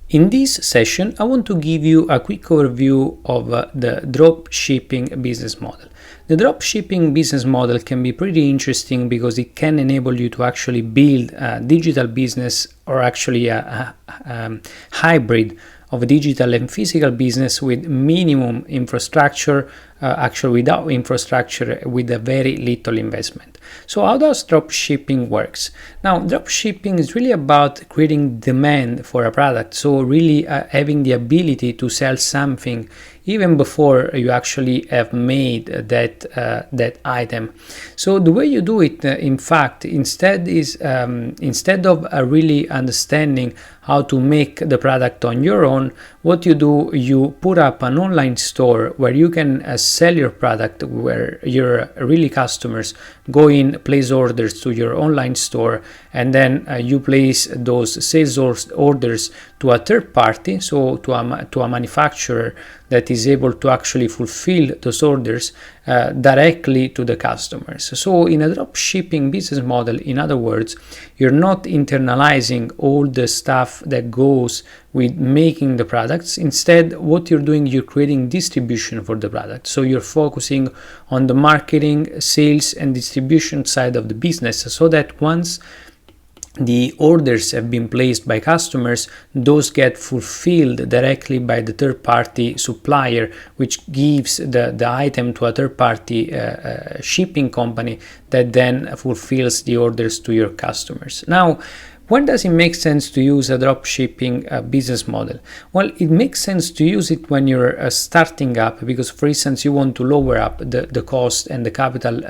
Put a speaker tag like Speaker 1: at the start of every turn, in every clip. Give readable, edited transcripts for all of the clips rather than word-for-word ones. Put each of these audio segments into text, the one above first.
Speaker 1: In this session, I want to give you a quick overview of the dropshipping business model. The dropshipping business model can be pretty interesting because it can enable you to actually build a digital business, or actually a hybrid of a digital and physical business with minimum infrastructure, actually without infrastructure, with a very little investment. So how does dropshipping works? Now, dropshipping is really about creating demand for a product. So really having the ability to sell something even before you actually have made that item. So the way you do it, in fact, instead of really understanding how to make the product on your own, what you do, you put up an online store where you can sell your product, where your really customers go in, place orders to your online store, and then you place those sales orders to a third party, so to a manufacturer that is able to actually fulfill those orders directly to the customers. So in a dropshipping business model, in other words, you're not internalizing all the stuff that goes with making the products. Instead, what you're doing, you're creating distribution for the product. So you're focusing on the marketing, sales, and distribution side of the business, so that once the orders have been placed by customers, those get fulfilled directly by the third-party supplier, which gives the item to a third-party shipping company that then fulfills the orders to your customers. Now, when does it make sense to use a dropshipping business model? Well, it makes sense to use it when you're starting up, because, for instance, you want to lower up the cost and the capital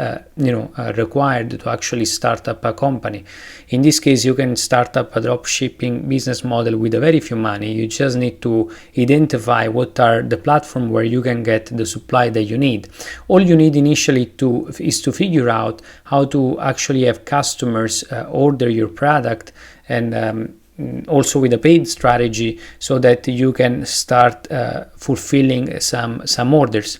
Speaker 1: required to actually start up a company. In this case, you can start up a dropshipping business model with a very few money. You just need to identify what are the platform where you can get the supply that you need. All you need initially is to figure out how to actually have customers order your product, and also with a paid strategy, so that you can start fulfilling some orders.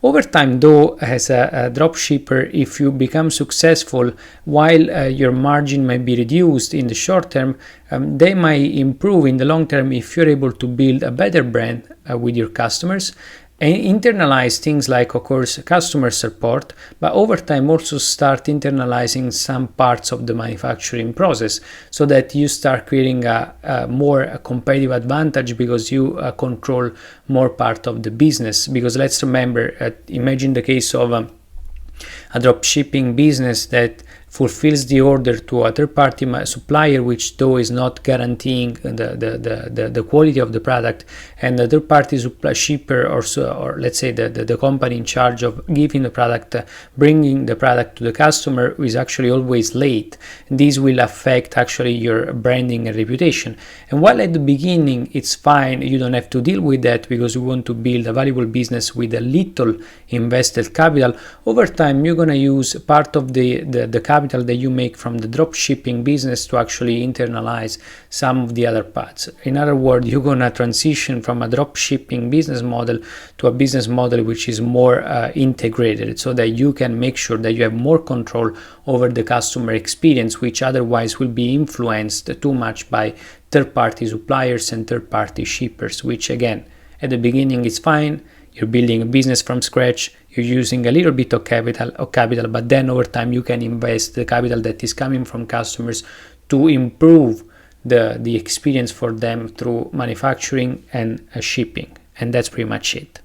Speaker 1: Over time, though, as a dropshipper, if you become successful, while your margin might be reduced in the short term, they might improve in the long term if you're able to build a better brand with your customers, and internalize things like, of course, customer support, but over time also start internalizing some parts of the manufacturing process, so that you start creating a more competitive advantage, because you control more part of the business. Because let's remember, imagine the case of a dropshipping business that fulfills the order to a third-party supplier, which though is not guaranteeing the quality of the product, and the third-party shipper, or let's say the company in charge of giving the product, bringing the product to the customer, is actually always late. This will affect actually your branding and reputation. And while at the beginning it's fine, you don't have to deal with that, because you want to build a valuable business with a little invested capital, over time you're going to use part of the capital that you make from the dropshipping business to actually internalize some of the other parts. In other words, you're going to transition from a dropshipping business model to a business model which is more integrated, so that you can make sure that you have more control over the customer experience, which otherwise will be influenced too much by third-party suppliers and third-party shippers, which again, at the beginning is fine. You're building a business from scratch, you're using a little bit of capital, but then over time you can invest the capital that is coming from customers to improve the experience for them through manufacturing and shipping. And that's pretty much it.